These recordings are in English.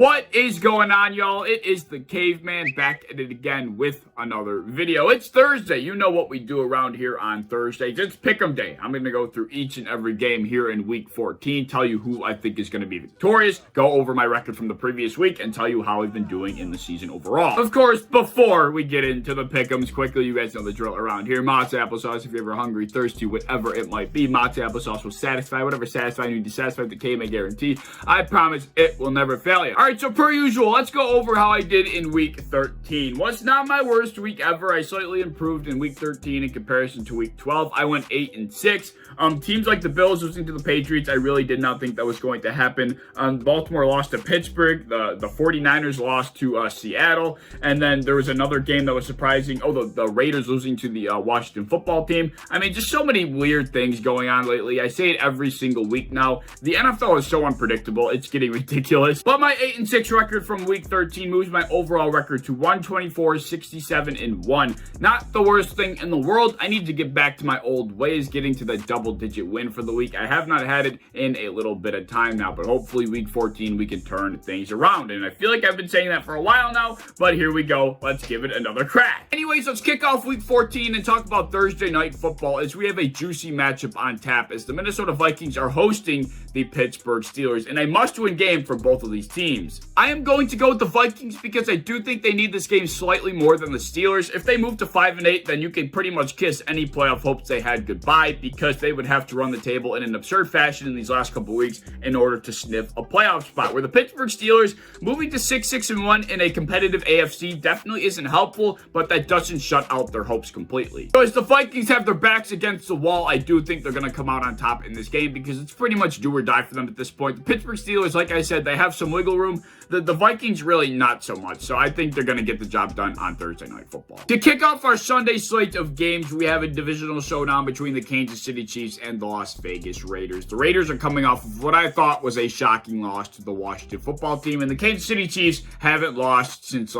What is going on, y'all? It is the Caveman back at it again with another video. It's Thursday. You know what we do around here on Thursdays. It's Pick'em Day. I'm going to go through each and every game here in Week 14, tell you who I think is going to be victorious, go over my record from the previous week, and tell you how I've been doing in the season overall. Of course, before we get into the Pick'ems, quickly, you guys know the drill around here. Mott's applesauce, if you're ever hungry, thirsty, whatever it might be, Mott's applesauce will satisfy whatever satisfying you need to satisfy with the Caveman guarantee. I promise it will never fail you. All right, so per usual, let's go over how I did in Week 13. Was not my worst week ever. I slightly improved in Week 13 in comparison to Week 12. I went 8-6. Teams like the Bills losing to the Patriots, I really did not think that was going to happen. Baltimore lost to Pittsburgh. The 49ers lost to Seattle. And then there was another game that was surprising. Oh, the Raiders losing to the Washington football team. I mean, just so many weird things going on lately. I say it every single week now. The NFL is so unpredictable. It's getting ridiculous. But my 8-6 record from Week 13 moves my overall record to 124, 67-1. Not the worst thing in the world. I need to get back to my old ways, getting to the double-digit win for the week. I have not had it in a little bit of time now, but hopefully Week 14 we can turn things around. And I feel like I've been saying that for a while now, but here we go. Let's give it another crack. Anyways, let's kick off Week 14 and talk about Thursday Night Football as we have a juicy matchup on tap as the Minnesota Vikings are hosting the Pittsburgh Steelers in a must-win game for both of these teams. I am going to go with the Vikings because I do think they need this game slightly more than the Steelers. If they move to 5-8, then you can pretty much kiss any playoff hopes they had goodbye because they would have to run the table in an absurd fashion in these last couple weeks in order to sniff a playoff spot. Where the Pittsburgh Steelers moving to 6-1 in a competitive AFC definitely isn't helpful, but that doesn't shut out their hopes completely. So as the Vikings have their backs against the wall, I do think they're going to come out on top in this game because it's pretty much do or die for them at this point. The Pittsburgh Steelers, like I said, they have some wiggle room. The Vikings really not so much, so I think they're going to get the job done on Thursday Night Football. To kick off our Sunday slate of games, we have a divisional showdown between the Kansas City Chiefs and the Las Vegas Raiders. The Raiders are coming off of what I thought was a shocking loss to the Washington football team, and the Kansas City Chiefs haven't lost since,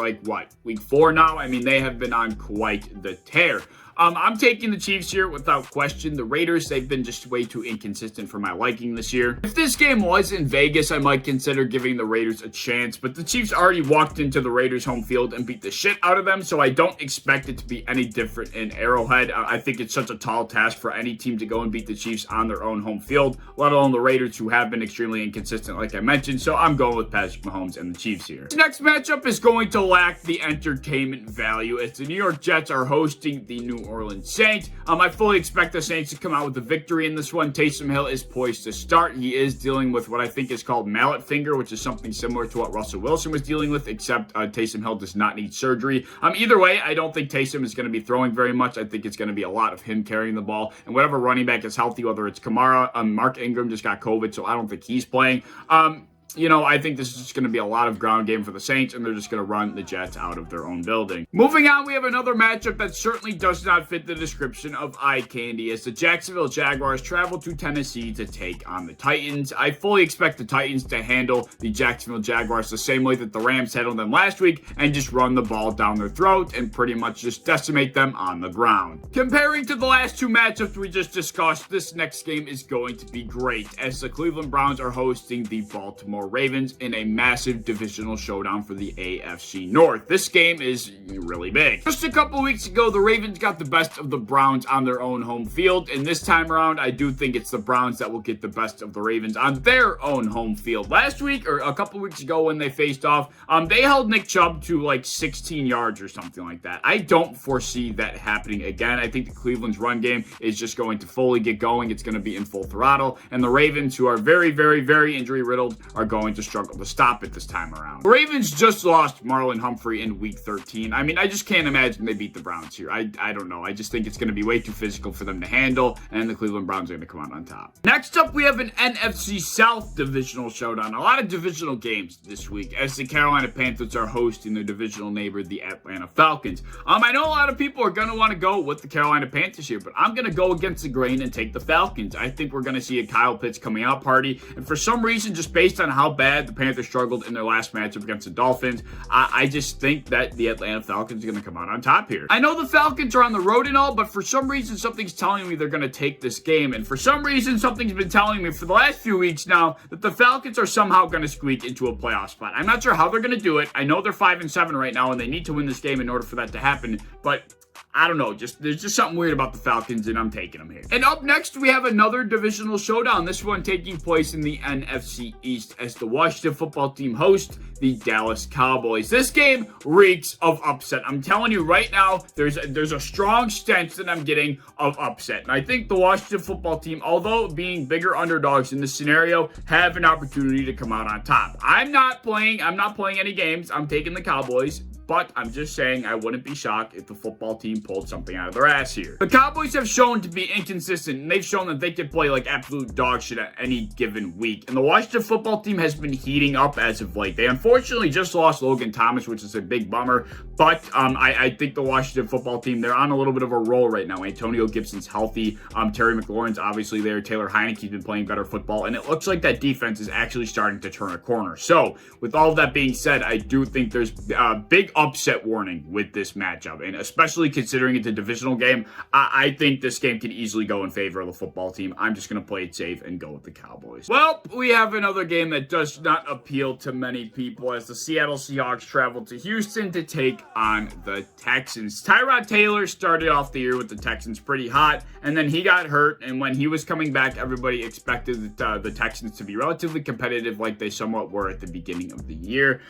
Week 4 now? I mean, they have been on quite the tear. I'm taking the Chiefs here without question. The Raiders, they've been just way too inconsistent for my liking this year. If this game was in Vegas, I might consider giving the Raiders a chance, but the Chiefs already walked into the Raiders' home field and beat the shit out of them, so I don't expect it to be any different in Arrowhead. I think it's such a tall task for any team to go and beat the Chiefs on their own home field, let alone the Raiders, who have been extremely inconsistent, like I mentioned, so I'm going with Patrick Mahomes and the Chiefs here. The next matchup is going to lack the entertainment value as the New York Jets are hosting the New Orleans Saints. I fully expect the Saints to come out with a victory in this one. Taysom Hill is poised to start. He is dealing with what I think is called mallet finger, which is something similar to what Russell Wilson was dealing with, except Taysom Hill does not need surgery. Either way, I don't think Taysom is going to be throwing very much. I think it's going to be a lot of him carrying the ball, and whatever running back is healthy, whether it's Kamara, Mark Ingram just got COVID, so I don't think he's playing. I think this is just going to be a lot of ground game for the Saints, and they're just going to run the Jets out of their own building. Moving on, we have another matchup that certainly does not fit the description of eye candy as the Jacksonville Jaguars travel to Tennessee to take on the Titans. I fully expect the Titans to handle the Jacksonville Jaguars the same way that the Rams handled them last week and just run the ball down their throat and pretty much just decimate them on the ground. Comparing to the last two matchups we just discussed, this next game is going to be great as the Cleveland Browns are hosting the Baltimore Ravens in a massive divisional showdown for the AFC North. This game is really big. Just a couple weeks ago, the Ravens got the best of the Browns on their own home field, and this time around, I do think it's the Browns that will get the best of the Ravens on their own home field. Last week, or a couple weeks ago when they faced off, they held Nick Chubb to like 16 yards or something like that. I don't foresee that happening again. I think the Cleveland's run game is just going to fully get going. It's going to be in full throttle, and the Ravens, who are very, very, very injury-riddled, are going to struggle to stop it this time around. The Ravens just lost Marlon Humphrey in Week 13. I mean, I just can't imagine they beat the Browns here. I don't know. I just think it's going to be way too physical for them to handle, and the Cleveland Browns are going to come out on top. Next up, we have an NFC South divisional showdown. A lot of divisional games this week as the Carolina Panthers are hosting their divisional neighbor, the Atlanta Falcons. I know a lot of people are going to want to go with the Carolina Panthers here, but I'm going to go against the grain and take the Falcons. I think we're going to see a Kyle Pitts coming out party, and for some reason, just based on how how bad the Panthers struggled in their last matchup against the Dolphins, I just think that the Atlanta Falcons are going to come out on top here. I know the Falcons are on the road and all, but for some reason, something's telling me they're going to take this game. And for some reason, something's been telling me for the last few weeks now that the Falcons are somehow going to squeak into a playoff spot. I'm not sure how they're going to do it. I know they're 5-7 right now, and they need to win this game in order for that to happen, but I don't know. There's just something weird about the Falcons, and I'm taking them here. And up next, we have another divisional showdown. This one taking place in the NFC East as the Washington football team host the Dallas Cowboys. This game reeks of upset. I'm telling you right now, there's a strong stench that I'm getting of upset. And I think the Washington football team, although being bigger underdogs in this scenario, have an opportunity to come out on top. I'm not playing any games. I'm taking the Cowboys. But I'm just saying I wouldn't be shocked if the football team pulled something out of their ass here. The Cowboys have shown to be inconsistent, and they've shown that they can play like absolute dog shit at any given week. And the Washington football team has been heating up as of late. They unfortunately just lost Logan Thomas, which is a big bummer. But I think the Washington football team, they're on a little bit of a roll right now. Antonio Gibson's healthy. Terry McLaurin's obviously there. Taylor Heineke's been playing better football. And it looks like that defense is actually starting to turn a corner. So with all of that being said, I do think there's a big upset warning with this matchup, and especially considering it's a divisional game, I think this game can easily go in favor of the football team. I'm just going to play it safe and go with the Cowboys. Well, we have another game that does not appeal to many people as the Seattle Seahawks travel to Houston to take on the Texans. Tyrod Taylor started off the year with the Texans pretty hot, and then he got hurt, and when he was coming back, everybody expected the Texans to be relatively competitive like they somewhat were at the beginning of the year.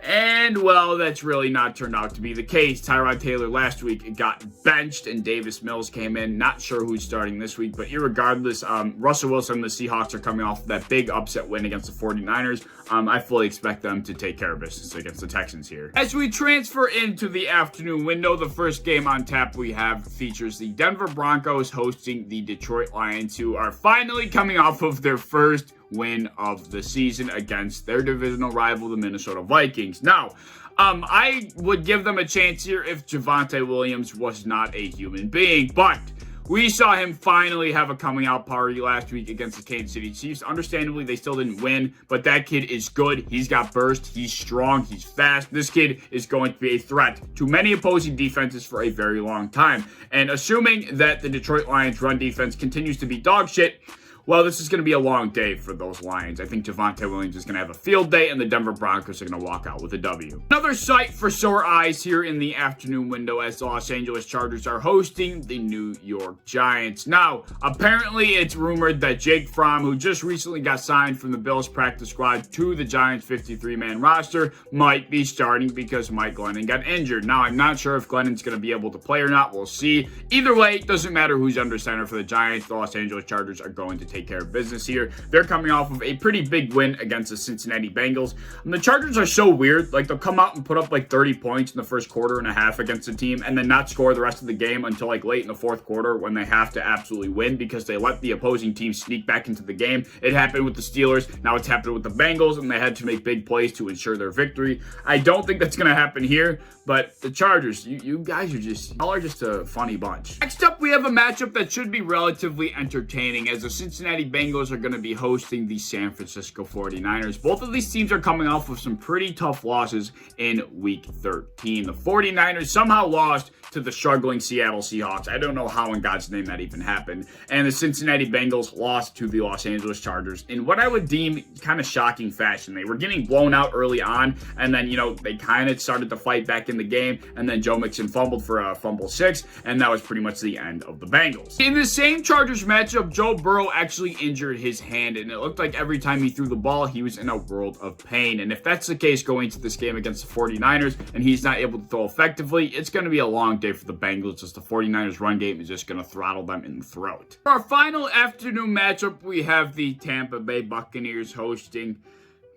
And, well, that's really not turned out to be the case. Tyrod Taylor last week got benched, and Davis Mills came in. Not sure who's starting this week, but irregardless, Russell Wilson and the Seahawks are coming off that big upset win against the 49ers. I fully expect them to take care of business against the Texans here. As we transfer into the afternoon window, the first game on tap we have features the Denver Broncos hosting the Detroit Lions, who are finally coming off of their first win of the season against their divisional rival, the Minnesota Vikings. Now, I would give them a chance here if Javonte Williams was not a human being, but we saw him finally have a coming out party last week against the Kansas City Chiefs. Understandably, they still didn't win, but that kid is good. He's got burst. He's strong. He's fast. This kid is going to be a threat to many opposing defenses for a very long time. And assuming that the Detroit Lions run defense continues to be dog shit, well, this is going to be a long day for those Lions. I think Javonte Williams is going to have a field day, and the Denver Broncos are going to walk out with a W. Another sight for sore eyes here in the afternoon window as the Los Angeles Chargers are hosting the New York Giants. Now, apparently it's rumored that Jake Fromm, who just recently got signed from the Bills practice squad to the Giants 53-man roster, might be starting because Mike Glennon got injured. Now, I'm not sure if Glennon's going to be able to play or not. We'll see. Either way, it doesn't matter who's under center for the Giants. The Los Angeles Chargers are going to take care of business here. They're coming off of a pretty big win against the Cincinnati Bengals. And the Chargers are so weird. Like, they'll come out and put up like 30 points in the first quarter and a half against a team and then not score the rest of the game until like late in the fourth quarter when they have to absolutely win because they let the opposing team sneak back into the game. It happened with the Steelers. Now it's happened with the Bengals, and they had to make big plays to ensure their victory. I don't think that's going to happen here, but the Chargers, you guys are just a funny bunch. Next up, we have a matchup that should be relatively entertaining as the Cincinnati Bengals are going to be hosting the San Francisco 49ers. Both of these teams are coming off of some pretty tough losses in Week 13. The 49ers somehow lost to the struggling Seattle Seahawks. I don't know how in God's name that even happened. And the Cincinnati Bengals lost to the Los Angeles Chargers in what I would deem kind of shocking fashion. They were getting blown out early on, and then, they kind of started to fight back in the game, and then Joe Mixon fumbled for a fumble 6, and that was pretty much the end of the Bengals. In the same Chargers matchup, Joe Burrow actually injured his hand, and it looked like every time he threw the ball, he was in a world of pain. And if that's the case going into this game against the 49ers, and he's not able to throw effectively, it's going to be a long day for the Bengals as the 49ers run game is just going to throttle them in the throat. For our final afternoon matchup, we have the Tampa Bay Buccaneers hosting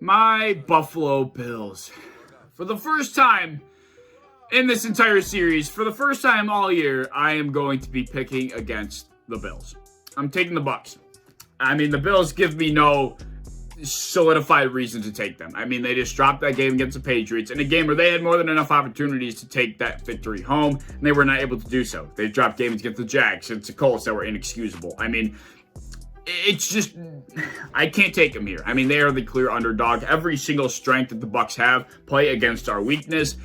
my Buffalo Bills. For the first time in this entire series, for the first time all year, I am going to be picking against the Bills. I'm taking the Bucs. I mean, the Bills give me no solidified reason to take them. I mean, they just dropped that game against the Patriots in a game where they had more than enough opportunities to take that victory home, and they were not able to do so. They dropped games against the Jags, against the Colts that were inexcusable. I mean, it's just, I can't take them here. I mean, they are the clear underdog. Every single strength that the Bucs have play against our weakness.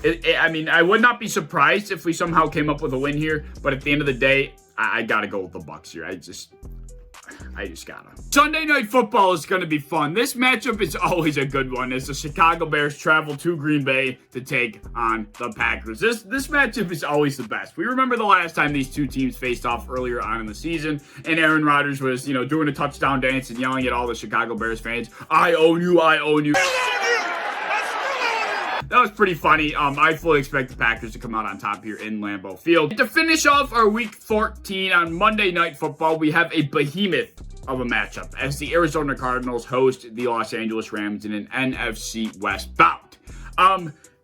I mean, I would not be surprised if we somehow came up with a win here, but at the end of the day, I gotta go with the Bucs here. I just gotta. Sunday Night Football is going to be fun. This matchup is always a good one as the Chicago Bears travel to Green Bay to take on the Packers. This matchup is always the best. We remember the last time these two teams faced off earlier on in the season, and Aaron Rodgers was, doing a touchdown dance and yelling at all the Chicago Bears fans, "I own you, I own you." That was pretty funny. I fully expect the Packers to come out on top here in Lambeau Field. To finish off our Week 14 on Monday Night Football, we have a behemoth of a matchup as the Arizona Cardinals host the Los Angeles Rams in an NFC West bout.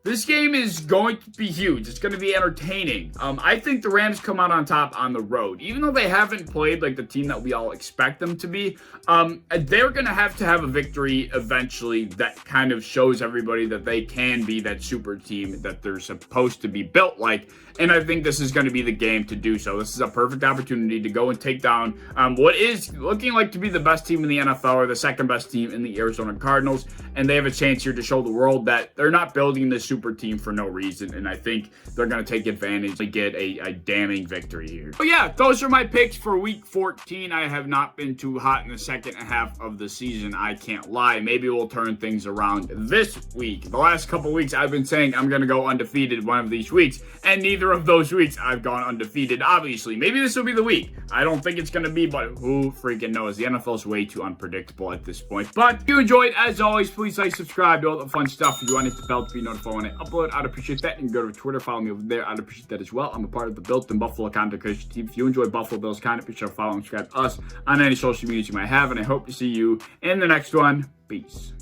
This game is going to be huge. It's going to be entertaining. I think the Rams come out on top on the road. Even though they haven't played like the team that we all expect them to be, they're going to have a victory eventually that kind of shows everybody that they can be that super team that they're supposed to be built like. And I think this is going to be the game to do so. This is a perfect opportunity to go and take down what is looking like to be the best team in the NFL or the second best team in the Arizona Cardinals. And they have a chance here to show the world that they're not building this super team for no reason. And I think they're going to take advantage and get a damning victory here. But yeah, those are my picks for Week 14. I have not been too hot in the second half of the season. I can't lie. Maybe we'll turn things around this week. The last couple weeks I've been saying I'm going to go undefeated one of these weeks. And neither of those weeks I've gone undefeated, obviously. Maybe this will be the week. I don't think it's going to be, but who freaking knows? The NFL is way too unpredictable at this point. But if you enjoyed, as always, please like, subscribe, do all the fun stuff. If you want to hit the bell to be notified when I upload, I'd appreciate that. And go to Twitter, follow me over there. I'd appreciate that as well. I'm a part of the Built in Buffalo content creation team. If you enjoy Buffalo Bills content, be sure to follow and subscribe to us on any social media you might have. And I hope to see you in the next one. Peace.